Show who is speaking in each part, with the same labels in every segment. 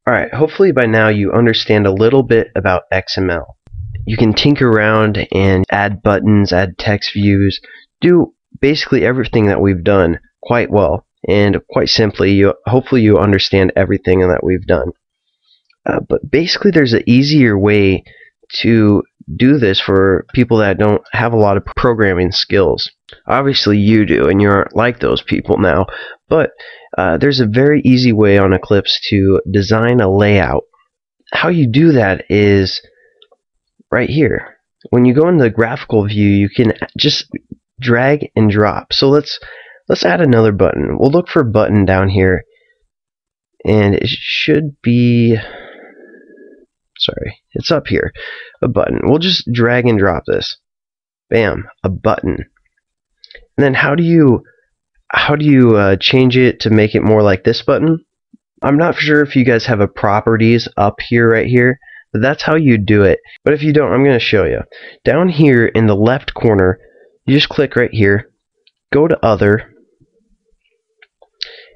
Speaker 1: Alright, hopefully by now you understand a little bit about XML. You can tinker around and add buttons, add text views, do basically everything that we've done quite well. And quite simply, hopefully you understand everything that we've done. But basically there's an easier way to do this for people that don't have a lot of programming skills. Obviously you do, and you aren't like those people now, but there's a very easy way on Eclipse to design a layout. How you do that is right here. When you go in the graphical view, you can just drag and drop. So let's add another button. We'll look for a button down here, and it should be, sorry, it's up here, a button. We'll just drag and drop this. Bam, a button. And then how do you change it to make it more like this button? I'm not sure if you guys have a properties up here, right here, but that's how you do it. But if you don't, I'm going to show you. Down here in the left corner, you just click right here, go to Other,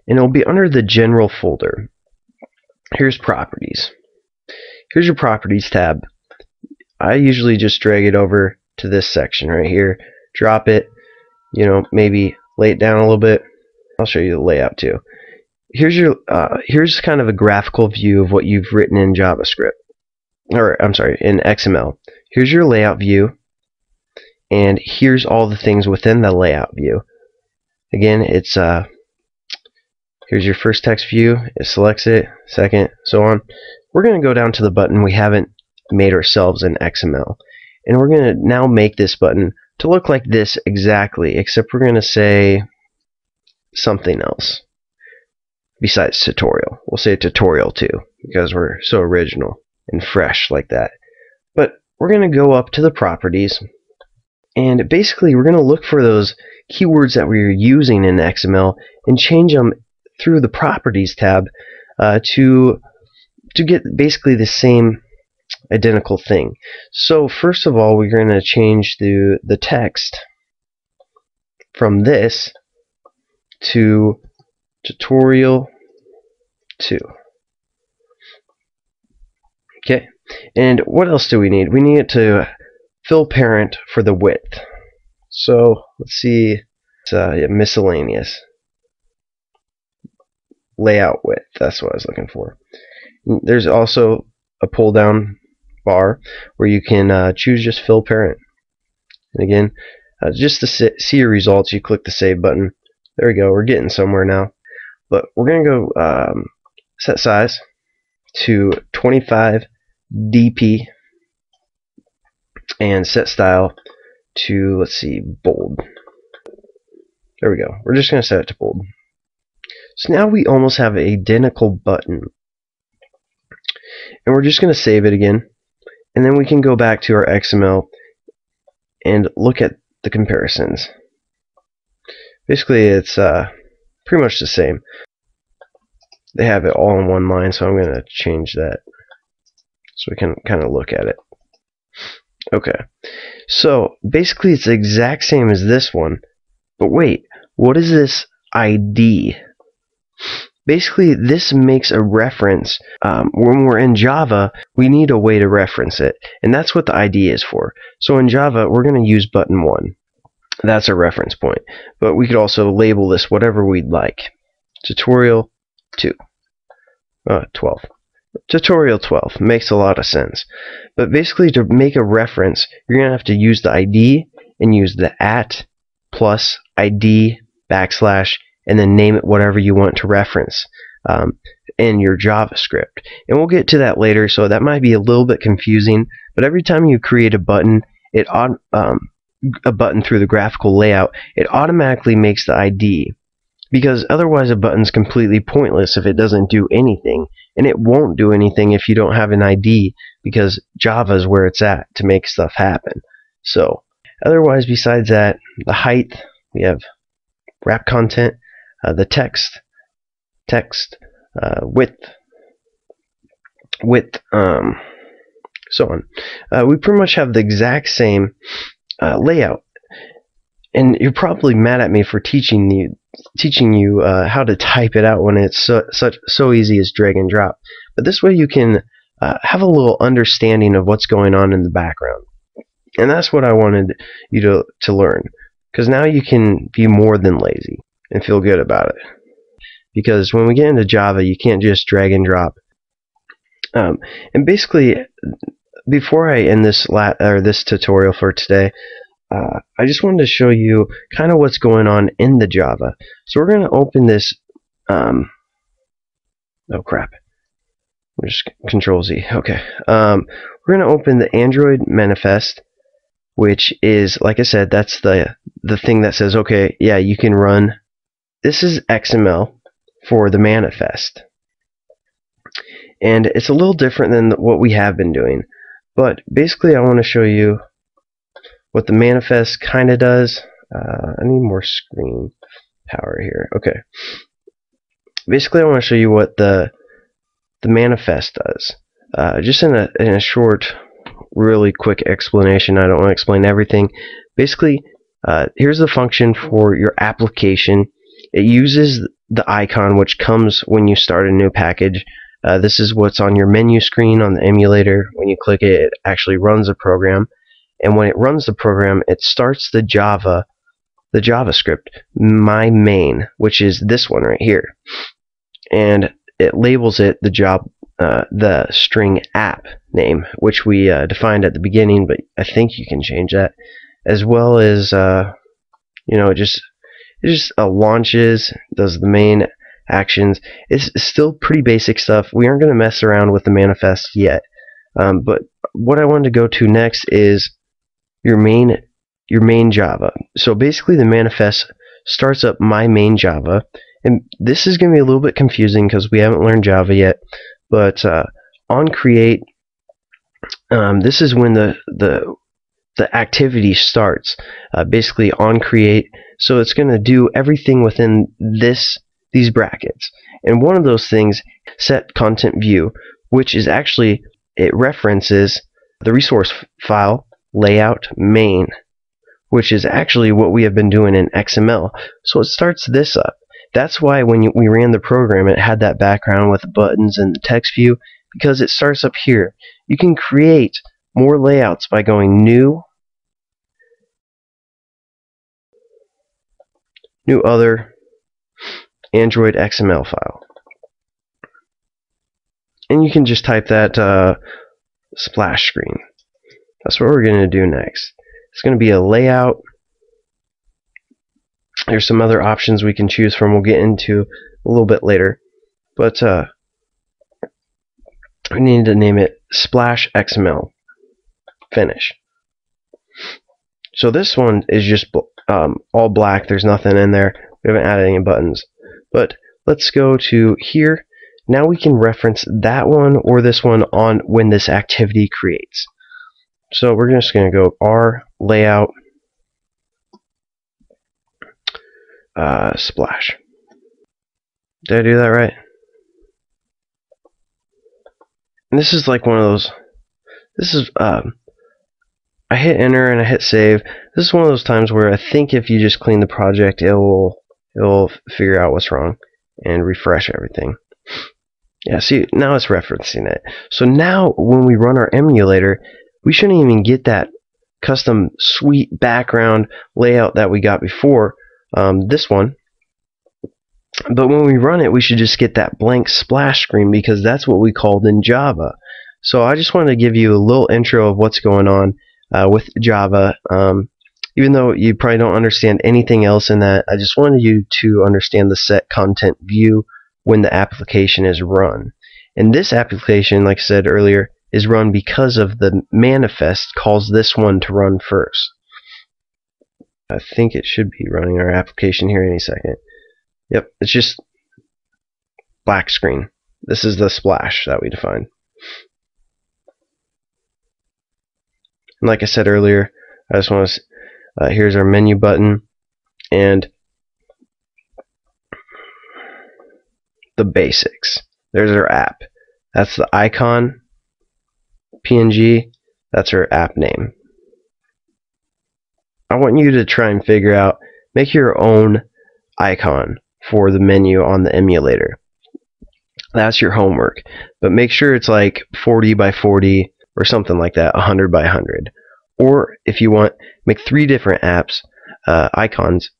Speaker 1: and it'll be under the General folder. Here's Properties. Here's your Properties tab. I usually just drag it over to this section right here, drop it, maybe lay it down a little bit. I'll show you the layout too. Here's kind of a graphical view of what you've written in JavaScript, or I'm sorry, in XML. Here's your layout view, and here's all the things within the layout view. Again, it's here's your first text view. It selects it, second, so on. We're going to go down to the button we haven't made ourselves in XML, and we're going to now make this button to look like this exactly, except we're going to say something else besides tutorial. We'll say tutorial 2 because we're so original and fresh like that. But we're going to go up to the properties, and basically we're going to look for those keywords that we're using in XML and change them through the properties tab to get basically the same identical thing. So first of all, we're going to change the text from this to tutorial 2. Okay, and what else do we need? We need it to fill parent for the width. So let's see, it's miscellaneous layout width. That's what I was looking for. There's also a pull down bar where you can choose just fill parent. And again, just to see your results, you click the save button. There we go, we're getting somewhere now. But we're going to go set size to 25 dp and set style to, let's see, bold. There we go. We're just going to set it to bold. So now we almost have an identical button. And we're just going to save it again. And then we can go back to our XML and look at the comparisons. Basically, it's pretty much the same. They have it all in one line, so I'm going to change that so we can kind of look at it. Okay, so basically it's the exact same as this one, but wait, what is this ID? Basically, this makes a reference. When we're in Java, we need a way to reference it, and that's what the ID is for. So in Java, we're going to use button 1. That's a reference point, but we could also label this whatever we'd like. Tutorial 2. 12. Tutorial 12 makes a lot of sense. But basically, to make a reference, you're going to have to use the ID and use the @ plus ID \, and then name it whatever you want to reference in your JavaScript. And we'll get to that later, so that might be a little bit confusing. But every time you create a button, a button through the graphical layout, it automatically makes the ID, because otherwise a button's completely pointless if it doesn't do anything, and it won't do anything if you don't have an ID, because Java is where it's at to make stuff happen. So otherwise, besides that, the height, we have wrap content, the text, width, so on. We pretty much have the exact same layout, and you're probably mad at me for teaching you how to type it out when it's so easy as drag and drop. But this way you can have a little understanding of what's going on in the background. And that's what I wanted you to learn, because now you can be more than lazy and feel good about it. Because when we get into Java, you can't just drag and drop. And basically, before I end this tutorial for today, I just wanted to show you kind of what's going on in the Java. So we're going to open this. Oh crap! Just Control Z. Okay. We're going to open the Android manifest, which is, like I said, that's the thing that says, okay, yeah, you can run. This is XML for the manifest, and it's a little different than what we have been doing. But basically, I want to show you what the manifest kind of does. I need more screen power here. Okay. Basically, I want to show you what the manifest does. Just in a short, really quick explanation. I don't want to explain everything. Basically, here's the function for your application. It uses the icon which comes when you start a new package. This is what's on your menu screen on the emulator. When you click it, it actually runs a program. And when it runs the program, it starts the JavaScript, my main, which is this one right here. And it labels it the string app name, which we defined at the beginning, but I think you can change that, as well as it just launches, does the main actions. It's still pretty basic stuff. We aren't going to mess around with the manifest yet, but what I wanted to go to next is your main Java. So basically, the manifest starts up my main Java, and this is going to be a little bit confusing because we haven't learned Java yet. But on create, this is when the activity starts. Basically on create, so it's going to do everything within these brackets. And one of those things, set content view, which is actually, it references the resource file layout main, which is actually what we have been doing in XML. So it starts this up. That's why when we ran the program, it had that background with the buttons and the text view, because it starts up here. You can create more layouts by going new other Android XML file. And you can just type that splash screen. That's what we're going to do next. It's going to be a layout. There's some other options we can choose from. We'll get into a little bit later. But we need to name it Splash XML. Finish. So this one is just all black. There's nothing in there. We haven't added any buttons. But let's go to here. Now we can reference that one or this one on when this activity creates. So we're just going to go R layout splash. Did I do that right? And this is like one of those. This is I hit enter and I hit save. This is one of those times where I think if you just clean the project, it will figure out what's wrong and refresh everything. Yeah, see, now it's referencing it. So now when we run our emulator, we shouldn't even get that custom sweet background layout that we got before, this one. But when we run it, we should just get that blank splash screen, because that's what we called in Java. So I just wanted to give you a little intro of what's going on with Java. Even though you probably don't understand anything else in that, I just wanted you to understand the set content view when the application is run. And this application, like I said earlier, is run because of the manifest calls this one to run first. I think it should be running our application here any second. Yep, it's just black screen. This is the splash that we defined. And like I said earlier, I just want to here's our menu button and the basics. There's our app. That's the icon, PNG. That's our app name. I want you to try and figure out, make your own icon for the menu on the emulator. That's your homework. But make sure it's like 40 by 40 or something like that, 100 by 100. Or if you want, make 3 different apps, icons.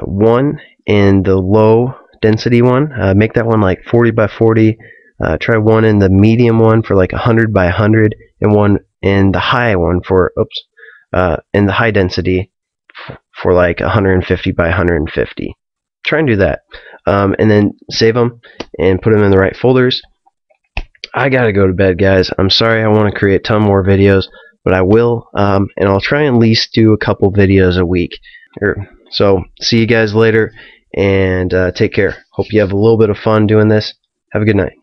Speaker 1: One in the low density one, make that one like 40 by 40. Try one in the medium one for like 100 by 100, and one in the high one for, in the high density for like 150 by 150. Try and do that. And then save them and put them in the right folders. I gotta go to bed, guys. I'm sorry, I want to create a ton more videos, but I will, and I'll try and at least do a couple videos a week. So see you guys later, and take care. Hope you have a little bit of fun doing this. Have a good night.